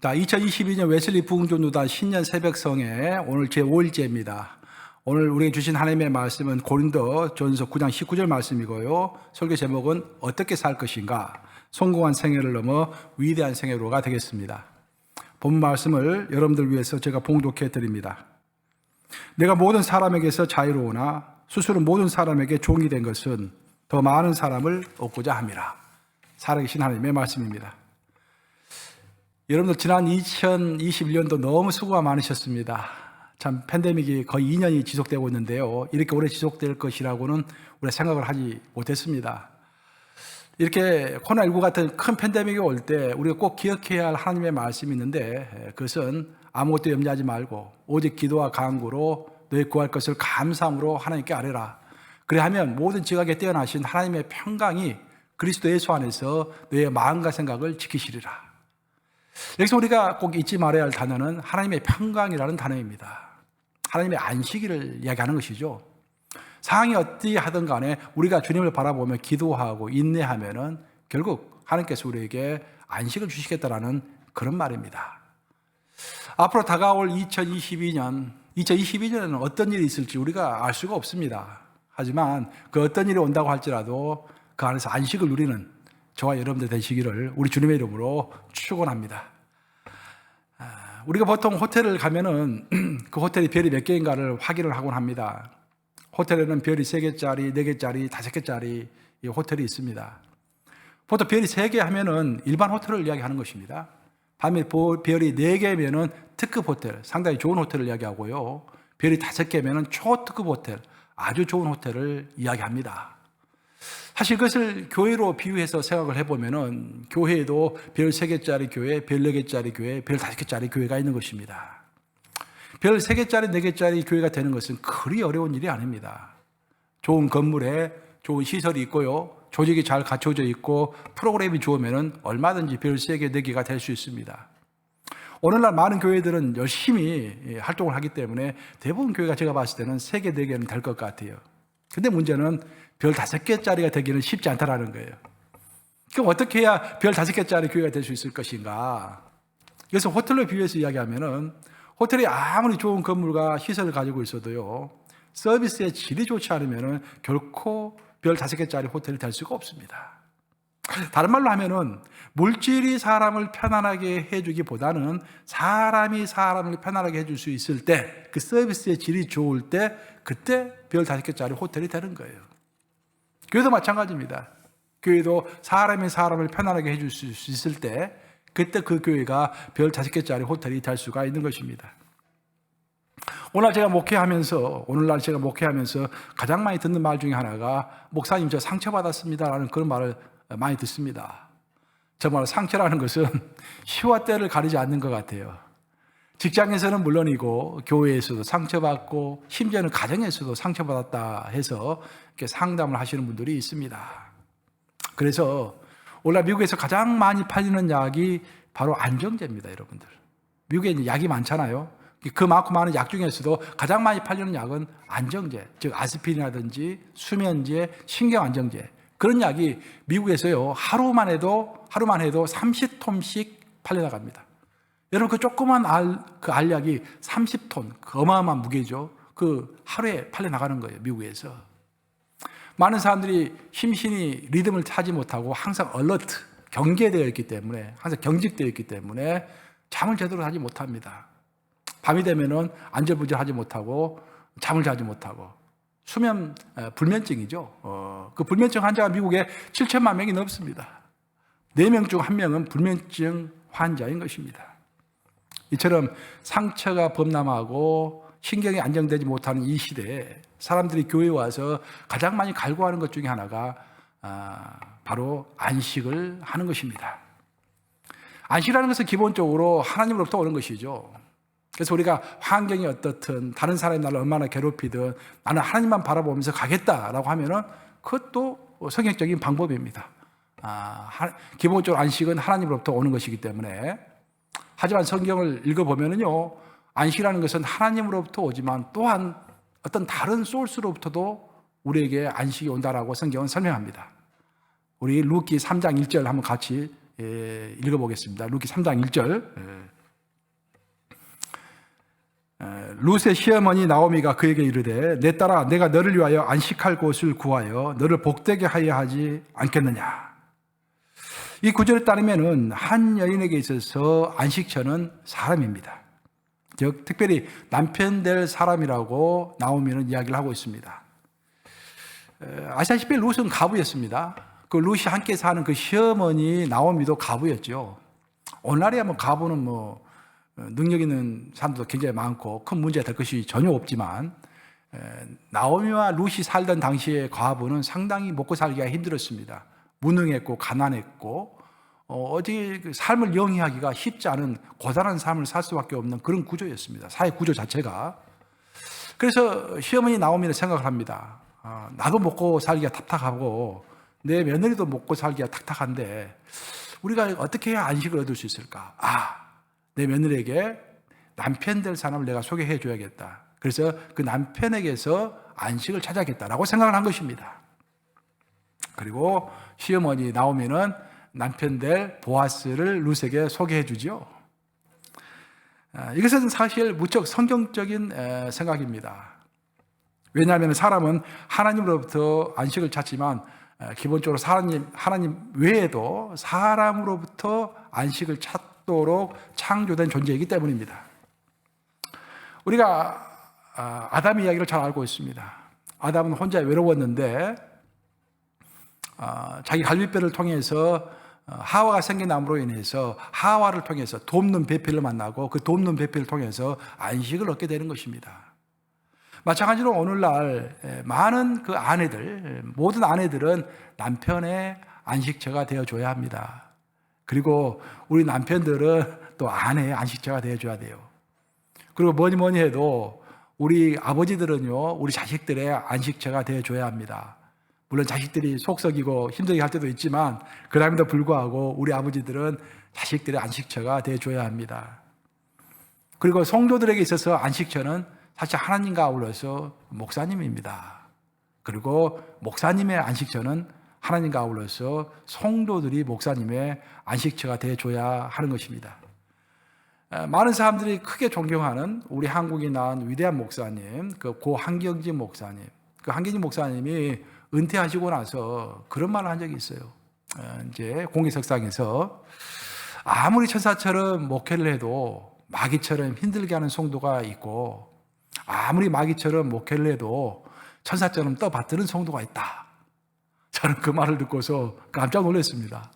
자, 2022년 웨슬리 부흥전도단 신년 새벽성회 오늘 제5일째입니다. 오늘 우리에게 주신 하나님의 말씀은 고린도전서 9장 19절 말씀이고요. 설교 제목은 어떻게 살 것인가? 성공한 생애를 넘어 위대한 생애로가 되겠습니다. 본 말씀을 여러분들 위해서 제가 봉독해 드립니다. 내가 모든 사람에게서 자유로우나 스스로 모든 사람에게 종이 된 것은 더 많은 사람을 얻고자 함이라. 살아계신 하나님의 말씀입니다. 여러분들 지난 2021년도 너무 수고가 많으셨습니다. 참 팬데믹이 거의 2년이 지속되고 있는데요. 이렇게 오래 지속될 것이라고는 우리가 생각을 하지 못했습니다. 이렇게 코로나19 같은 큰 팬데믹이 올 때 우리가 꼭 기억해야 할 하나님의 말씀이 있는데 그것은 아무것도 염려하지 말고 오직 기도와 간구로 너희 구할 것을 감사함으로 하나님께 아뢰라. 그래야하면 모든 지각에 뛰어나신 하나님의 평강이 그리스도 예수 안에서 너의 마음과 생각을 지키시리라. 여기서 우리가 꼭 잊지 말아야 할 단어는 하나님의 평강이라는 단어입니다. 하나님의 안식일을 이야기하는 것이죠. 상황이 어떻게 하든 간에 우리가 주님을 바라보며 기도하고 인내하면은 결국 하나님께서 우리에게 안식을 주시겠다라는 그런 말입니다. 앞으로 다가올 2022년에는 어떤 일이 있을지 우리가 알 수가 없습니다. 하지만 그 어떤 일이 온다고 할지라도 그 안에서 안식을 누리는 저와 여러분들 되시기를 우리 주님의 이름으로 축원합니다. 우리가 보통 호텔을 가면은 그 호텔이 별이 몇 개인가를 확인을 하곤 합니다. 호텔에는 별이 3개짜리, 4개짜리, 5개짜리 이 호텔이 있습니다. 보통 별이 3개 하면은 일반 호텔을 이야기하는 것입니다. 반면 별이 4개면은 특급 호텔, 상당히 좋은 호텔을 이야기하고요. 별이 5개면은 초특급 호텔, 아주 좋은 호텔을 이야기합니다. 사실 그것을 교회로 비유해서 생각을 해보면은 교회에도 별 3개짜리 교회, 별 4개짜리 교회, 별 5개짜리 교회가 있는 것입니다. 별 3개짜리, 4개짜리 교회가 되는 것은 그리 어려운 일이 아닙니다. 좋은 건물에 좋은 시설이 있고요. 조직이 잘 갖춰져 있고 프로그램이 좋으면은 얼마든지 별 3개, 4개가 될 수 있습니다. 오늘날 많은 교회들은 열심히 활동을 하기 때문에 대부분 교회가 제가 봤을 때는 3개, 4개는 될 것 같아요. 근데 문제는 별 5개짜리가 되기는 쉽지 않다라는 거예요. 그럼 어떻게 해야 별 5개짜리 교회가 될 수 있을 것인가? 그래서 호텔로 비유해서 이야기하면은 호텔이 아무리 좋은 건물과 시설을 가지고 있어도요, 서비스의 질이 좋지 않으면은 결코 별 5개짜리 호텔이 될 수가 없습니다. 다른 말로 하면은 물질이 사람을 편안하게 해주기보다는 사람이 사람을 편안하게 해줄 수 있을 때, 그 서비스의 질이 좋을 때, 그때 별 5개짜리 호텔이 되는 거예요. 교회도 마찬가지입니다. 교회도 사람이 사람을 편안하게 해줄 수 있을 때, 그때 그 교회가 별 5개짜리 호텔이 될 수가 있는 것입니다. 오늘날 제가 목회하면서 가장 많이 듣는 말 중에 하나가 목사님 저 상처받았습니다라는 그런 말을 많이 듣습니다. 정말 상처라는 것은 시와 때를 가리지 않는 것 같아요. 직장에서는 물론이고 교회에서도 상처받고 심지어는 가정에서도 상처받았다 해서 이렇게 상담을 하시는 분들이 있습니다. 그래서 오늘날 미국에서 가장 많이 팔리는 약이 바로 안정제입니다, 여러분들. 미국에 이제 약이 많잖아요. 그 많고 많은 약 중에서도 가장 많이 팔리는 약은 안정제, 즉 아스피린이라든지 수면제, 신경안정제. 그런 약이 미국에서요, 하루만 해도 30톤씩 팔려나갑니다. 여러분, 그 조그만 알약이 30톤, 그 어마어마한 무게죠. 그 하루에 팔려나가는 거예요, 미국에서. 많은 사람들이 심신이 리듬을 타지 못하고 항상 얼러트, 경계되어 있기 때문에, 항상 경직되어 있기 때문에 잠을 제대로 자지 못합니다. 밤이 되면은 안절부절하지 못하고 잠을 자지 못하고 수면 불면증이죠. 그 불면증 환자가 미국에 7천만 명이 넘습니다. 4명 중 1명은 불면증 환자인 것입니다. 이처럼 상처가 범람하고 신경이 안정되지 못하는 이 시대에 사람들이 교회에 와서 가장 많이 갈구하는 것 중에 하나가 바로 안식을 하는 것입니다. 안식이라는 것은 기본적으로 하나님으로부터 오는 것이죠. 그래서 우리가 환경이 어떻든 다른 사람이 나를 얼마나 괴롭히든 나는 하나님만 바라보면서 가겠다라고 하면은 그것도 성경적인 방법입니다. 기본적으로 안식은 하나님으로부터 오는 것이기 때문에. 하지만 성경을 읽어보면은요, 안식이라는 것은 하나님으로부터 오지만 또한 어떤 다른 소스로부터도 우리에게 안식이 온다라고 성경은 설명합니다. 우리 루키 3장 1절 한번 같이 읽어보겠습니다. 루키 3장 1절. 룻의 시어머니 나오미가 그에게 이르되 내 딸아 내가 너를 위하여 안식할 곳을 구하여 너를 복되게 하여 하지 않겠느냐. 이 구절에 따르면은 한 여인에게 있어서 안식처는 사람입니다. 즉 특별히 남편 될 사람이라고 나오미는 이야기를 하고 있습니다. 아시다시피 룻은 과부였습니다. 그 룻이 함께 사는 그 시어머니 나오미도 과부였죠. 오늘날이야 뭐 과부는 능력 있는 사람도 굉장히 많고 큰 문제가 될 것이 전혀 없지만 나오미와 룻이 살던 당시의 과부는 상당히 먹고 살기가 힘들었습니다. 무능했고 가난했고 어디 삶을 영위하기가 쉽지 않은 고단한 삶을 살 수밖에 없는 그런 구조였습니다. 사회 구조 자체가. 그래서 시어머니 나오미는 생각을 합니다. 나도 먹고 살기가 탁탁하고 내 며느리도 먹고 살기가 탁탁한데 우리가 어떻게 해야 안식을 얻을 수 있을까? 내 며느리에게 남편 될 사람을 내가 소개해 줘야겠다. 그래서 그 남편에게서 안식을 찾아야겠다라고 생각을 한 것입니다. 그리고 시어머니 나오미는 남편 될 보아스를 룻에게 소개해 주죠. 이것은 사실 무척 성경적인 생각입니다. 왜냐하면 사람은 하나님으로부터 안식을 찾지만 기본적으로 하나님 외에도 사람으로부터 안식을 찾도록 창조된 존재이기 때문입니다. 우리가 아담 이야기를 잘 알고 있습니다. 아담은 혼자 외로웠는데 자기 갈비뼈를 통해서 하와가 생겨남으로 인해서 하와를 통해서 돕는 배필을 만나고 그 돕는 배필을 통해서 안식을 얻게 되는 것입니다. 마찬가지로 오늘날 많은 그 아내들, 모든 아내들은 남편의 안식처가 되어줘야 합니다. 그리고 우리 남편들은 또 아내의 안식처가 되어줘야 돼요. 그리고 뭐니 해도 우리 아버지들은요, 우리 자식들의 안식처가 되어줘야 합니다. 물론 자식들이 속썩이고 힘들게 할 때도 있지만 그럼에도 불구하고 우리 아버지들은 자식들의 안식처가 되어줘야 합니다. 그리고 성도들에게 있어서 안식처는 사실 하나님과 아울러서 목사님입니다. 그리고 목사님의 안식처는 하나님과 아울러서 성도들이 목사님의 안식처가 되어줘야 하는 것입니다. 많은 사람들이 크게 존경하는 우리 한국에 나온 위대한 목사님, 고 한경진 목사님. 그 한경진 목사님이 은퇴하시고 나서 그런 말을 한 적이 있어요. 이제 공개석상에서 아무리 천사처럼 목회를 해도 마귀처럼 힘들게 하는 성도가 있고 아무리 마귀처럼 목회를 해도 천사처럼 떠받드는 성도가 있다. 저는 그 말을 듣고서 깜짝 놀랐습니다.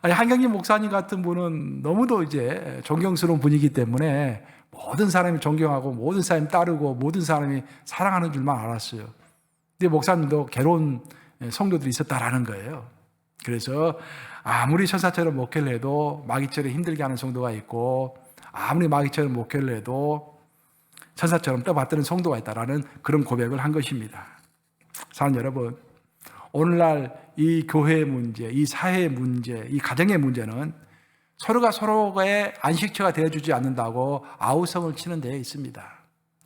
아니, 한경진 목사님 같은 분은 너무도 이제 존경스러운 분이기 때문에 모든 사람이 존경하고 모든 사람이 따르고 모든 사람이 사랑하는 줄만 알았어요. 근데 목사님도 괴로운 성도들이 있었다라는 거예요. 그래서 아무리 천사처럼 목회를 해도 마귀처럼 힘들게 하는 성도가 있고 아무리 마귀처럼 목회를 해도 천사처럼 떠받드는 성도가 있다라는 그런 고백을 한 것입니다. 사랑하는 여러분, 오늘날 이 교회의 문제, 이 사회의 문제, 이 가정의 문제는 서로가 서로의 안식처가 되어주지 않는다고 아우성을 치는 데에 있습니다.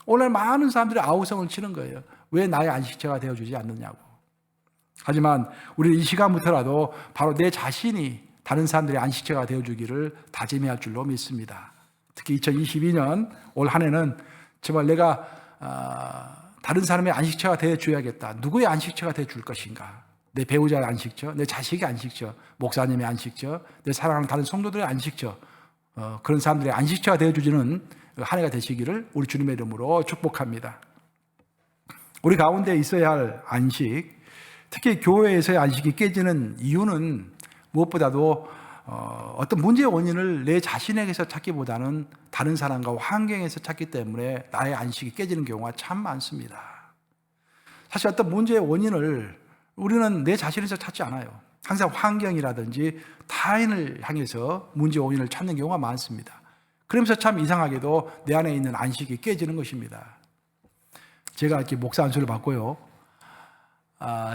오늘 많은 사람들이 아우성을 치는 거예요. 왜 나의 안식처가 되어주지 않느냐고. 하지만 우리는 이 시간부터라도 바로 내 자신이 다른 사람들의 안식처가 되어주기를 다짐해야 할 줄로 믿습니다. 특히 2022년 올 한 해는 정말 내가 다른 사람의 안식처가 되어줘야겠다. 누구의 안식처가 되어줄 것인가. 내 배우자의 안식처, 내 자식의 안식처, 목사님의 안식처, 내 사랑하는 다른 성도들의 안식처, 그런 사람들의 안식처가 되어주지는 한 해가 되시기를 우리 주님의 이름으로 축복합니다. 우리 가운데 있어야 할 안식, 특히 교회에서의 안식이 깨지는 이유는 무엇보다도 어떤 문제의 원인을 내 자신에게서 찾기보다는 다른 사람과 환경에서 찾기 때문에 나의 안식이 깨지는 경우가 참 많습니다. 사실 어떤 문제의 원인을 우리는 내 자신에서 찾지 않아요. 항상 환경이라든지 타인을 향해서 문제의 원인을 찾는 경우가 많습니다. 그러면서 참 이상하게도 내 안에 있는 안식이 깨지는 것입니다. 제가 이렇게 목사 안수를 받고요.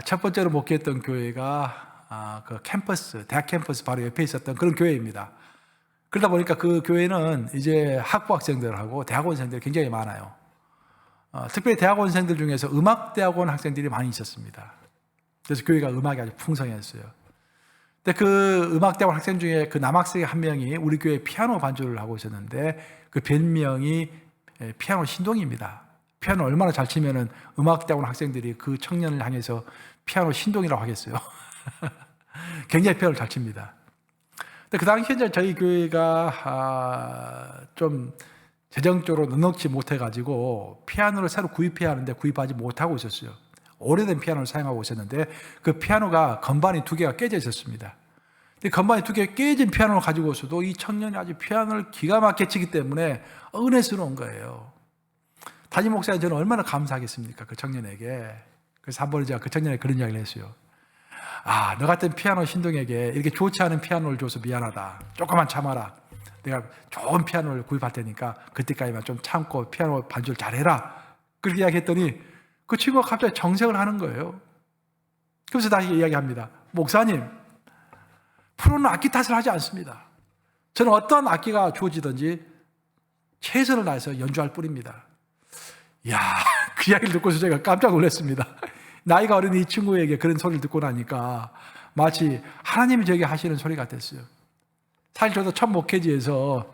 첫 번째로 목회했던 교회가 그 캠퍼스, 대학 캠퍼스 바로 옆에 있었던 그런 교회입니다. 그러다 보니까 그 교회는 이제 학부 학생들하고 대학원생들이 굉장히 많아요. 특별히 대학원생들 중에서 음악대학원 학생들이 많이 있었습니다. 그래서 교회가 음악이 아주 풍성했어요. 근데 그 음악대학원 학생 중에 그 남학생 한 명이 우리 교회 피아노 반주를 하고 있었는데 그 별명이 피아노 신동입니다. 피아노 얼마나 잘 치면은 음악대학원 학생들이 그 청년을 향해서 피아노 신동이라고 하겠어요. 굉장히 피아노를 잘 칩니다. 근데 그 당시에 이제 저희 교회가 좀 재정적으로 넉넉지 못해가지고 피아노를 새로 구입해야 하는데 구입하지 못하고 있었어요. 오래된 피아노를 사용하고 있었는데 그 피아노가 건반이 2개가 깨져 있었습니다. 근데 건반이 2개 깨진 피아노를 가지고서도 이 청년이 아주 피아노를 기가 막히게 치기 때문에 은혜스러운 거예요. 담임 목사님, 저는 얼마나 감사하겠습니까? 그 청년에게. 그래서 한 번에 제가 그 청년에게 그런 이야기를 했어요. 너 같은 피아노 신동에게 이렇게 좋지 않은 피아노를 줘서 미안하다. 조금만 참아라. 내가 좋은 피아노를 구입할 테니까 그때까지만 좀 참고 피아노 반주를 잘해라. 그렇게 이야기했더니 그 친구가 갑자기 정색을 하는 거예요. 그래서 다시 이야기합니다. 목사님, 프로는 악기 탓을 하지 않습니다. 저는 어떤 악기가 주어지든지 최선을 다해서 연주할 뿐입니다. 이야, 그 이야기를 듣고서 제가 깜짝 놀랐습니다. 나이가 어린 이 친구에게 그런 소리를 듣고 나니까 마치 하나님이 저에게 하시는 소리 같았어요. 사실 저도 첫 목회지에서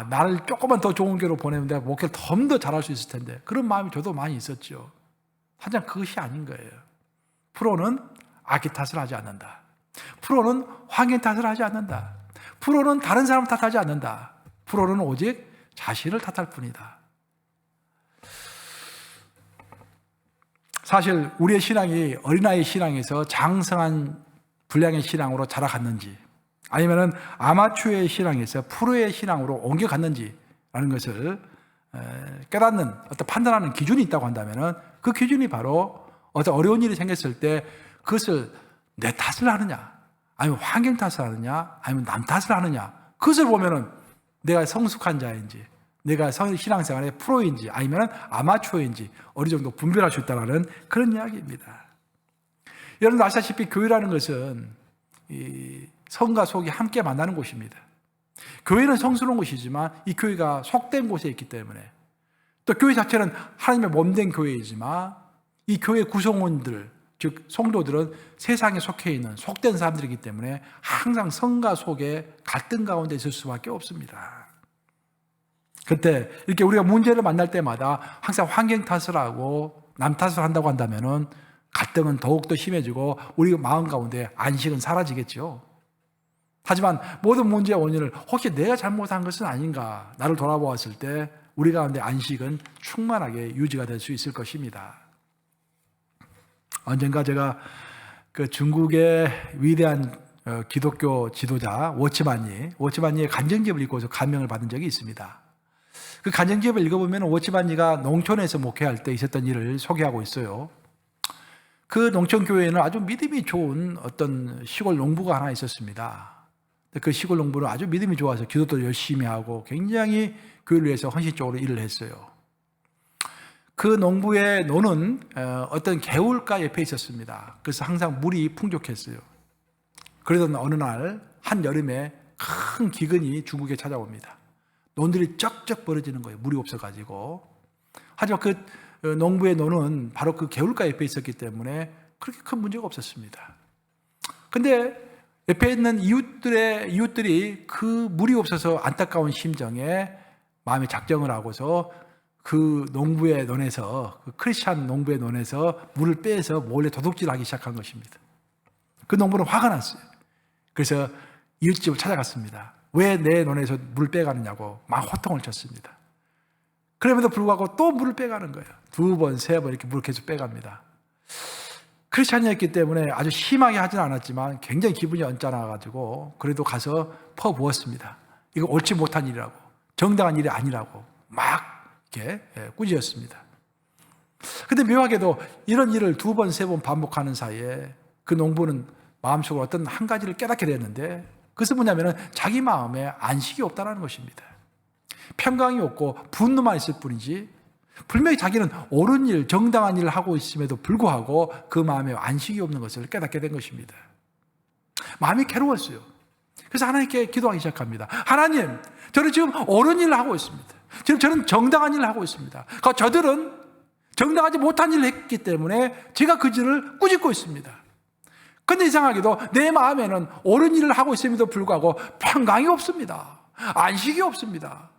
나를 조금만 더 좋은 교로 보내면 내가 목회를 좀 더 잘할 수 있을 텐데 그런 마음이 저도 많이 있었죠. 하지만 그것이 아닌 거예요. 프로는 악기 탓을 하지 않는다. 프로는 환경 탓을 하지 않는다. 프로는 다른 사람 탓하지 않는다. 프로는 오직 자신을 탓할 뿐이다. 사실 우리의 신앙이 어린아이 신앙에서 장성한 분량의 신앙으로 자라갔는지 아니면 아마추어의 신앙에서 프로의 신앙으로 옮겨갔는지라는 것을 깨닫는 어떤 판단하는 기준이 있다고 한다면 그 기준이 바로 어떤 어려운 일이 생겼을 때 그것을 내 탓을 하느냐 아니면 환경 탓을 하느냐 아니면 남 탓을 하느냐 그것을 보면은 내가 성숙한 자인지 내가 신앙생활의 프로인지 아니면 아마추어인지 어느 정도 분별할 수 있다는 그런 이야기입니다. 여러분 아시다시피 교회라는 것은 이 성과 속이 함께 만나는 곳입니다. 교회는 성스러운 곳이지만 이 교회가 속된 곳에 있기 때문에 또 교회 자체는 하나님의 몸된 교회이지만 이 교회 구성원들 즉 성도들은 세상에 속해 있는 속된 사람들이기 때문에 항상 성과 속에 갈등 가운데 있을 수밖에 없습니다. 그때 이렇게 우리가 문제를 만날 때마다 항상 환경 탓을 하고 남 탓을 한다고 한다면은 갈등은 더욱더 심해지고 우리 마음 가운데 안식은 사라지겠죠. 하지만 모든 문제의 원인을 혹시 내가 잘못한 것은 아닌가 나를 돌아보았을 때 우리 가운데 안식은 충만하게 유지가 될 수 있을 것입니다. 언젠가 제가 그 중국의 위대한 기독교 지도자 워치만니의 간증집을 읽고서 감명을 받은 적이 있습니다. 그 간증집을 읽어보면 워치만니가 농촌에서 목회할 때 있었던 일을 소개하고 있어요. 그 농촌교회에는 아주 믿음이 좋은 어떤 시골 농부가 하나 있었습니다. 그 시골 농부는 아주 믿음이 좋아서 기도도 열심히 하고 굉장히 교회를 위해서 헌신적으로 일을 했어요. 그 농부의 노는 어떤 개울가 옆에 있었습니다. 그래서 항상 물이 풍족했어요. 그러던 어느 날 한여름에 큰 기근이 중국에 찾아옵니다. 논들이 쩍쩍 벌어지는 거예요. 물이 없어가지고. 하지만 그 농부의 노는 바로 그 개울가 옆에 있었기 때문에 그렇게 큰 문제가 없었습니다. 근데 옆에 있는 이웃들이 그 물이 없어서 안타까운 심정에 마음의 작정을 하고서 그 농부의 논에서 그 크리스찬 농부의 논에서 물을 빼서 몰래 도둑질하기 시작한 것입니다. 그 농부는 화가 났어요. 그래서 이웃집을 찾아갔습니다. 왜 내 논에서 물을 빼가느냐고 막 호통을 쳤습니다. 그럼에도 불구하고 또 물을 빼가는 거예요. 2번, 3번 이렇게 물을 계속 빼갑니다. 크리스찬이었기 때문에 아주 심하게 하진 않았지만 굉장히 기분이 언짢아가지고 그래도 가서 퍼부었습니다. 이거 옳지 못한 일이라고, 정당한 일이 아니라고 막 이렇게 꾸짖었습니다. 근데 묘하게도 이런 일을 2번, 3번 반복하는 사이에 그 농부는 마음속으로 어떤 한 가지를 깨닫게 됐는데 그것은 뭐냐면 자기 마음에 안식이 없다는 것입니다. 평강이 없고 분노만 있을 뿐이지 분명히 자기는 옳은 일, 정당한 일을 하고 있음에도 불구하고 그 마음에 안식이 없는 것을 깨닫게 된 것입니다. 마음이 괴로웠어요. 그래서 하나님께 기도하기 시작합니다. 하나님, 저는 지금 옳은 일을 하고 있습니다. 지금 저는 정당한 일을 하고 있습니다. 저들은 정당하지 못한 일을 했기 때문에 제가 그 일을 꾸짖고 있습니다. 그런데 이상하게도 내 마음에는 옳은 일을 하고 있음에도 불구하고 평강이 없습니다. 안식이 없습니다.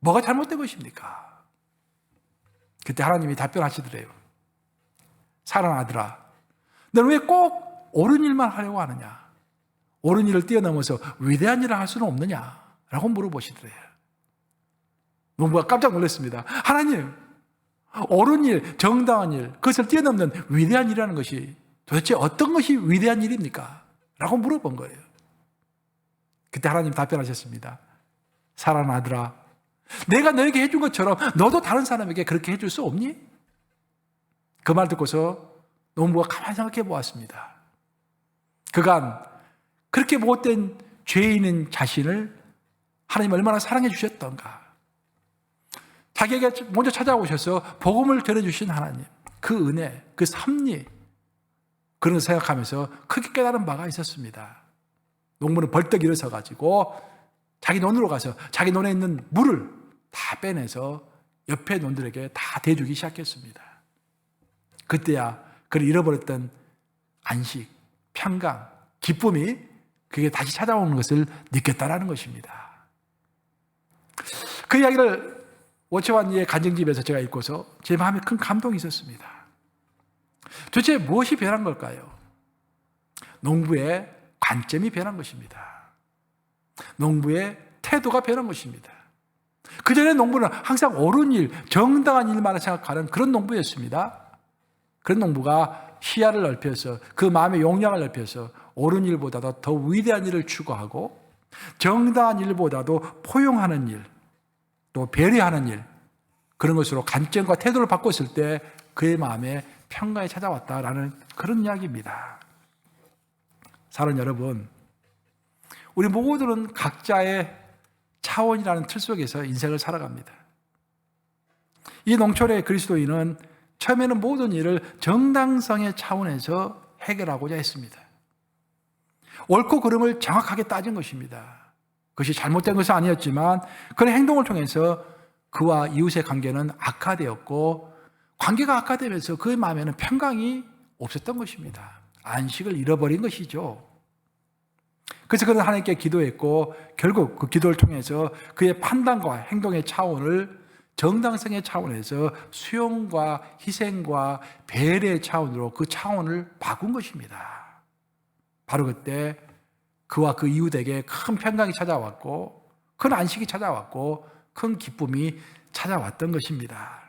뭐가 잘못된 것입니까? 그때 하나님이 답변하시더래요. 사랑하는 아들아, 너는 왜 꼭 옳은 일만 하려고 하느냐? 옳은 일을 뛰어넘어서 위대한 일을 할 수는 없느냐? 라고 물어보시더래요. 농부가 깜짝 놀랐습니다. 하나님, 옳은 일, 정당한 일, 그것을 뛰어넘는 위대한 일이라는 것이 도대체 어떤 것이 위대한 일입니까? 라고 물어본 거예요. 그때 하나님 답변하셨습니다. 사랑하는 아들아, 내가 너에게 해준 것처럼 너도 다른 사람에게 그렇게 해줄 수 없니? 그 말 듣고서 농부가 가만히 생각해 보았습니다. 그간 그렇게 못된 죄인인 자신을 하나님 얼마나 사랑해 주셨던가. 자기에게 먼저 찾아오셔서 복음을 전해주신 하나님, 그 은혜, 그 섭리, 그런 걸 생각하면서 크게 깨달은 바가 있었습니다. 농부는 벌떡 일어서가지고 자기 논으로 가서 자기 논에 있는 물을 다 빼내서 옆에 논들에게 다 대주기 시작했습니다. 그때야 그를 잃어버렸던 안식, 평강, 기쁨이 그게 다시 찾아오는 것을 느꼈다라는 것입니다. 그 이야기를 오치환이의 간증집에서 제가 읽고서 제 마음에 큰 감동이 있었습니다. 도대체 무엇이 변한 걸까요? 농부의 관점이 변한 것입니다. 농부의 태도가 변한 것입니다. 그전에 농부는 항상 옳은 일, 정당한 일만 생각하는 그런 농부였습니다. 그런 농부가 시야를 넓혀서 그 마음의 용량을 넓혀서 옳은 일보다도 더 위대한 일을 추구하고 정당한 일보다도 포용하는 일, 또 배려하는 일, 그런 것으로 관점과 태도를 바꿨을 때 그의 마음에 평강이 찾아왔다라는 그런 이야기입니다. 사랑하는 여러분, 우리 모두는 각자의 차원이라는 틀 속에서 인생을 살아갑니다. 이 농촌의 그리스도인은 처음에는 모든 일을 정당성의 차원에서 해결하고자 했습니다. 옳고 그름을 정확하게 따진 것입니다. 그것이 잘못된 것은 아니었지만 그런 행동을 통해서 그와 이웃의 관계는 악화되었고, 관계가 악화되면서 그의 마음에는 평강이 없었던 것입니다. 안식을 잃어버린 것이죠. 그래서 그는 하나님께 기도했고, 결국 그 기도를 통해서 그의 판단과 행동의 차원을 정당성의 차원에서 수용과 희생과 배려의 차원으로 그 차원을 바꾼 것입니다. 바로 그때 그와 그 이웃에게 큰 평강이 찾아왔고, 큰 안식이 찾아왔고, 큰 기쁨이 찾아왔던 것입니다.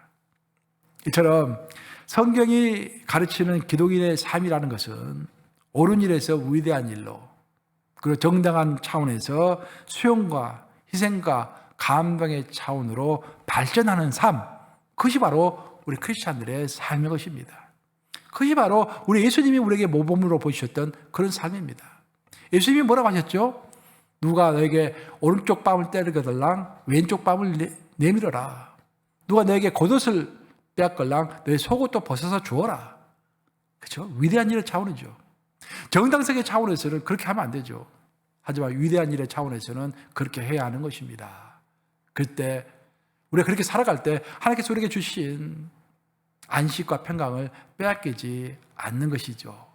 이처럼 성경이 가르치는 기독인의 삶이라는 것은 옳은 일에서 위대한 일로, 그리고 정당한 차원에서 수용과 희생과 감동의 차원으로 발전하는 삶, 그것이 바로 우리 크리스찬들의 삶의 것입니다. 그것이 바로 우리 예수님이 우리에게 모범으로 보이셨던 그런 삶입니다. 예수님이 뭐라고 하셨죠? 누가 너에게 오른쪽 뺨을 때리거들랑 왼쪽 뺨을 내밀어라. 누가 너에게 겉옷을 빼앗걸랑 너의 속옷도 벗어서 주어라. 그렇죠? 위대한 일의 차원이죠. 정당성의 차원에서는 그렇게 하면 안 되죠. 하지만 위대한 일의 차원에서는 그렇게 해야 하는 것입니다. 그때 우리가 그렇게 살아갈 때 하나님께서 우리에게 주신 안식과 평강을 빼앗기지 않는 것이죠.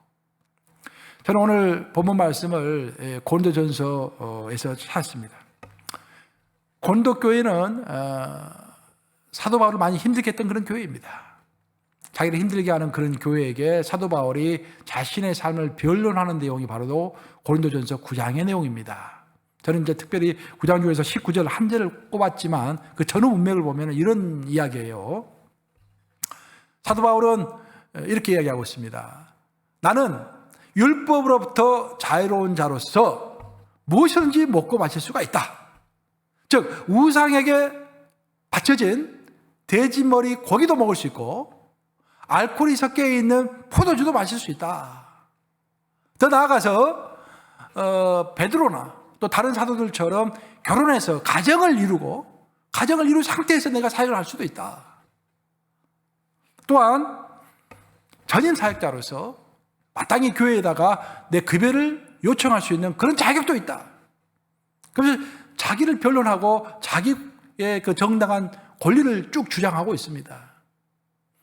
저는 오늘 본문 말씀을 고린도전서에서 찾았습니다. 고린도 교회는 사도 바울을 많이 힘들게 했던 그런 교회입니다. 자기를 힘들게 하는 그런 교회에게 사도 바울이 자신의 삶을 변론하는 내용이 바로 고린도전서 9장의 내용입니다. 저는 이제 특별히 9장 중에서 19절 한 절을 꼽았지만 그 전후 문맥을 보면 이런 이야기예요. 사도 바울은 이렇게 이야기하고 있습니다. 나는 율법으로부터 자유로운 자로서 무엇이든지 먹고 마실 수가 있다. 즉 우상에게 바쳐진 돼지머리 고기도 먹을 수 있고 알코올이 섞여 있는 포도주도 마실 수 있다. 더 나아가서 베드로나 또 다른 사도들처럼 결혼해서 가정을 이룬 상태에서 내가 사역을 할 수도 있다. 또한 전임 사역자로서 마땅히 교회에다가 내 급여를 요청할 수 있는 그런 자격도 있다. 그래서 자기를 변론하고 자기의 그 정당한 권리를 쭉 주장하고 있습니다.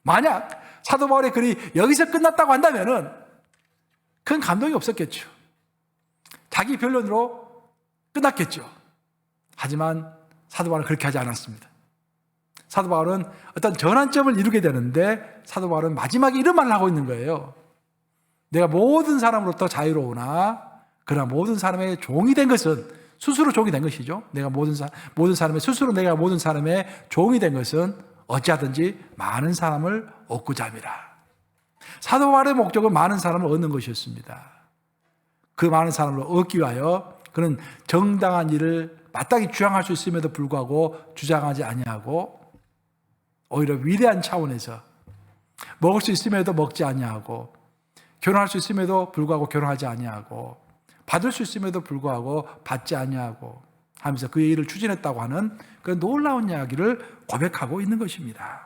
만약 사도 바울의 글이 여기서 끝났다고 한다면은 큰 감동이 없었겠죠. 자기 변론으로 끝났겠죠. 하지만 사도 바울은 그렇게 하지 않았습니다. 사도 바울은 어떤 전환점을 이루게 되는데 사도 바울은 마지막에 이런 말을 하고 있는 거예요. 내가 모든 사람으로부터 자유로우나 그러나 모든 사람의 종이 된 것은 스스로 종이 된 것이죠. 내가 모든 사람의 스스로 내가 모든 사람의 종이 된 것은 어찌하든지 많은 사람을 얻고자 함이라. 사도 바울의 목적은 많은 사람을 얻는 것이었습니다. 그 많은 사람을 얻기 위하여 그는 정당한 일을 마땅히 주장할 수 있음에도 불구하고 주장하지 아니하고 오히려 위대한 차원에서 먹을 수 있음에도 먹지 아니하고 결혼할 수 있음에도 불구하고 결혼하지 아니하고 받을 수 있음에도 불구하고 받지 아니하고 하면서 그의 일을 추진했다고 하는 그 놀라운 이야기를 고백하고 있는 것입니다.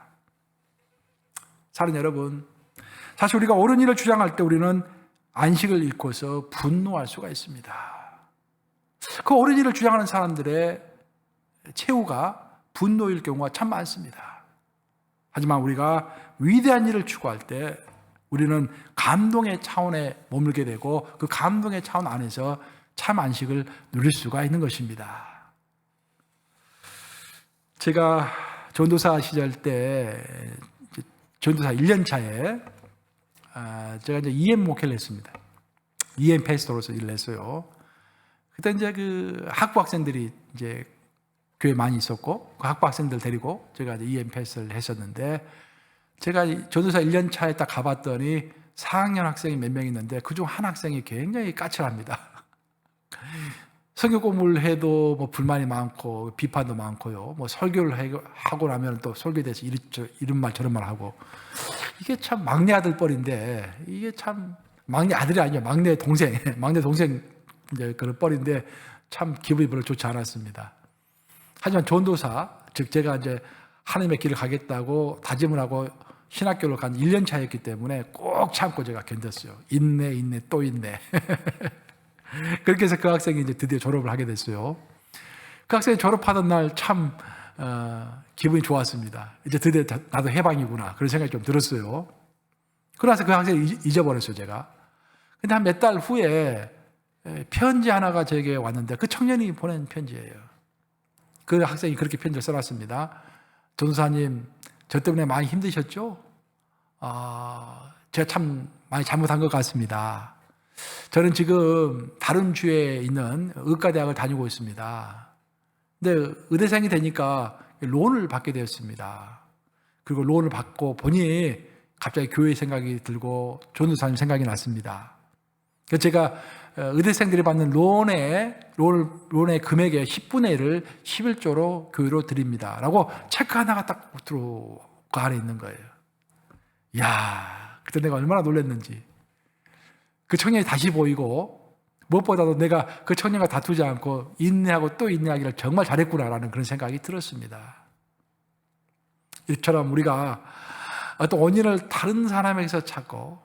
사랑하는 여러분, 사실 우리가 옳은 일을 주장할 때 우리는 안식을 잃고서 분노할 수가 있습니다. 그 옳은 일을 주장하는 사람들의 최후가 분노일 경우가 참 많습니다. 하지만 우리가 위대한 일을 추구할 때 우리는 감동의 차원에 머물게 되고 그 감동의 차원 안에서 참 안식을 누릴 수가 있는 것입니다. 제가 전도사 시절 때 전도사 1년 차에 제가 이제 EM 목회를 했습니다. EM 패스터로서 일을 했어요. 그때 이제 그 학부 학생들이 이제 교회 많이 있었고 그 학부 학생들 데리고 제가 이제 EM 패스를 했었는데 제가 전도사 1년 차에 딱 가봤더니 4학년 학생이 몇 명 있는데 그중 한 학생이 굉장히 까칠합니다. 성경 공부를 해도 뭐 불만이 많고 비판도 많고요. 뭐 설교를 하고 나면 또 설교에 대해서 이런 말 저런 말 하고 이게 참 막내 아들 뻘인데 이게 참 막내 아들이 아니에요. 막내 동생 이제 그런 뻘인데 참 기분이 별로 좋지 않았습니다. 하지만 전도사 즉 제가 이제 하나님의 길을 가겠다고 다짐을 하고 신학교를 간 1년 차였기 때문에 꼭 참고 제가 견뎠어요. 인내 또 인내. 그렇게 해서 그 학생이 이제 드디어 졸업을 하게 됐어요. 그 학생이 졸업하던 날 참 기분이 좋았습니다. 이제 드디어 나도 해방이구나 그런 생각이 좀 들었어요. 그러나서 그 학생을 잊어버렸어요 제가. 근데 한 몇 달 후에 편지 하나가 제게 왔는데 그 청년이 보낸 편지예요. 그 학생이 그렇게 편지를 써놨습니다. 전도사님, 저 때문에 많이 힘드셨죠? 제가 참 많이 잘못한 것 같습니다. 저는 지금 다른 주에 있는 의과대학을 다니고 있습니다. 근데 의대생이 되니까 론을 받게 되었습니다. 그리고 론을 받고 보니 갑자기 교회 생각이 들고 전도사님 생각이 났습니다. 그래서 제가 의대생들이 받는 론의 금액의 10분의 1을 11조로 교회로 드립니다. 라고 체크 하나가 딱 그 안에 있는 거예요. 이야, 그때 내가 얼마나 놀랐는지. 그 청년이 다시 보이고 무엇보다도 내가 그 청년과 다투지 않고 인내하고 또 인내하기를 정말 잘했구나라는 그런 생각이 들었습니다. 이처럼 우리가 어떤 원인을 다른 사람에게서 찾고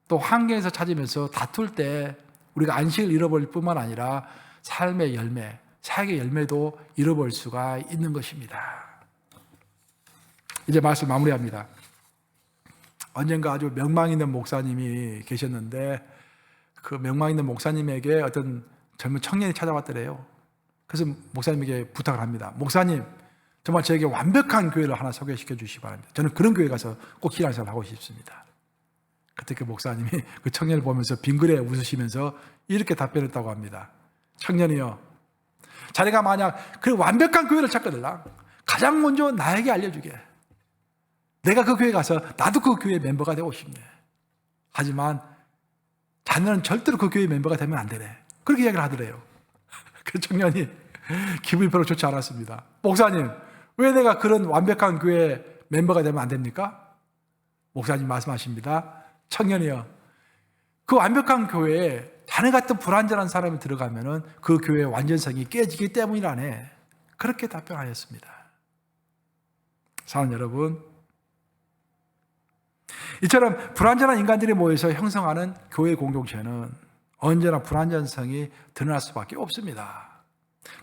또 환경에서 찾으면서 다툴 때 우리가 안식을 잃어버릴 뿐만 아니라 삶의 열매, 사역의 열매도 잃어버릴 수가 있는 것입니다. 이제 말씀 마무리합니다. 언젠가 아주 명망 있는 목사님이 계셨는데 그 명망 있는 목사님에게 어떤 젊은 청년이 찾아왔더래요. 그래서 목사님에게 부탁을 합니다. 목사님, 정말 저에게 완벽한 교회를 하나 소개시켜 주시기 바랍니다. 저는 그런 교회 가서 꼭 기도를 하고 싶습니다. 그때 그 목사님이 그 청년을 보면서 빙그레 웃으시면서 이렇게 답변했다고 합니다. 청년이요, 자네가 만약 그 완벽한 교회를 찾거든요, 가장 먼저 나에게 알려주게. 내가 그 교회 가서 나도 그 교회 멤버가 되고 싶네. 하지만 자네는 절대로 그 교회 멤버가 되면 안 되네. 그렇게 이야기를 하더래요. 그 청년이 기분이 별로 좋지 않았습니다. 목사님, 왜 내가 그런 완벽한 교회 멤버가 되면 안 됩니까? 목사님 말씀하십니다. 청년이요, 그 완벽한 교회에 자네 같은 불완전한 사람이 들어가면은 그 교회의 완전성이 깨지기 때문이라네. 그렇게 답변하였습니다. 사랑하는 여러분, 이처럼 불완전한 인간들이 모여서 형성하는 교회 공동체는 언제나 불완전성이 드러날 수밖에 없습니다.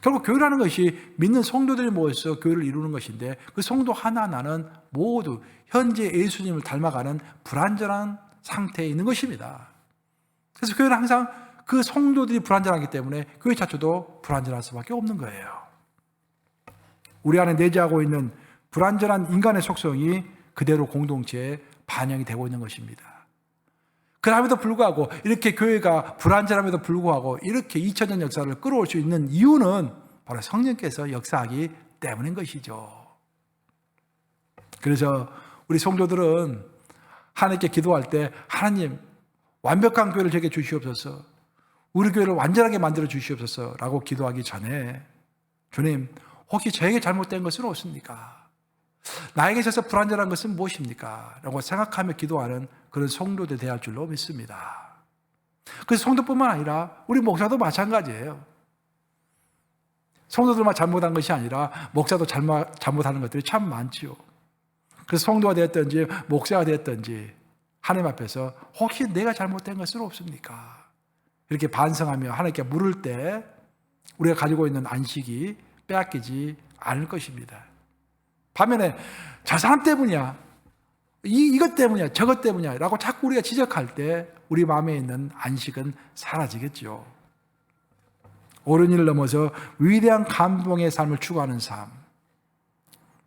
결국 교회라는 것이 믿는 성도들이 모여서 교회를 이루는 것인데 그 성도 하나하나는 모두 현재 예수님을 닮아가는 불완전한 상태에 있는 것입니다. 그래서 교회는 항상 그 성도들이 불완전하기 때문에 교회 자체도 불완전할 수밖에 없는 거예요. 우리 안에 내재하고 있는 불완전한 인간의 속성이 그대로 공동체에 반영이 되고 있는 것입니다. 그럼에도 불구하고 이렇게 교회가 불완전함에도 불구하고 이렇게 2000년 역사를 끌어올 수 있는 이유는 바로 성령께서 역사하기 때문인 것이죠. 그래서 우리 성도들은 하나님께 기도할 때 하나님 완벽한 교회를 제게 주시옵소서, 우리 교회를 완전하게 만들어 주시옵소서 라고 기도하기 전에 주님 혹시 저에게 잘못된 것은 없습니까? 나에게 있어서 불완전한 것은 무엇입니까? 라고 생각하며 기도하는 그런 성도들 되어야 할 줄로 믿습니다. 그래서 성도뿐만 아니라 우리 목사도 마찬가지예요. 성도들만 잘못한 것이 아니라 목사도 잘못하는 것들이 참 많지요. 그래서 성도가 되었든지 목사가 되었든지 하나님 앞에서 혹시 내가 잘못된 것은 없습니까? 이렇게 반성하며 하나님께 물을 때 우리가 가지고 있는 안식이 빼앗기지 않을 것입니다. 반면에 저 사람 때문이야, 이것 때문이야, 저것 때문이야 라고 자꾸 우리가 지적할 때 우리 마음에 있는 안식은 사라지겠죠. 옳은 일을 넘어서 위대한 감동의 삶을 추구하는 삶,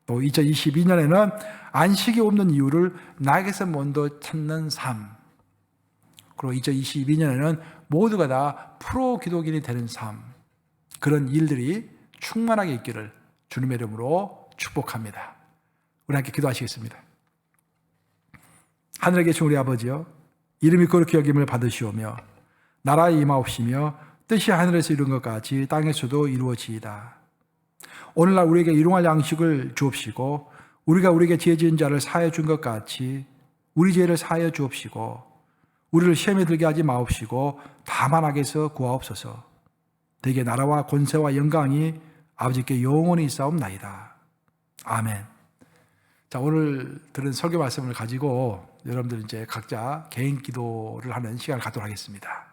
또 2022년에는 안식이 없는 이유를 나에게서 먼저 찾는 삶, 그리고 2022년에는 모두가 다 프로 기독인이 되는 삶, 그런 일들이 충만하게 있기를 주님의 이름으로 축복합니다. 우리 함께 기도하시겠습니다. 하늘에 계신 우리 아버지여, 이름이 거룩히 여김을 받으시오며 나라에 임하옵시며 뜻이 하늘에서 이룬 것 같이 땅에서도 이루어지이다. 오늘날 우리에게 일용할 양식을 주옵시고 우리가 우리에게 죄 지은 자를 사하여 준 것 같이 우리 죄를 사하여 주옵시고 우리를 시험에 들게 하지 마옵시고 다만 악에서 구하옵소서. 대개 나라와 권세와 영광이 아버지께 영원히 있사옵나이다. 아멘. 자, 오늘 들은 설교 말씀을 가지고 여러분들 이제 각자 개인 기도를 하는 시간을 갖도록 하겠습니다.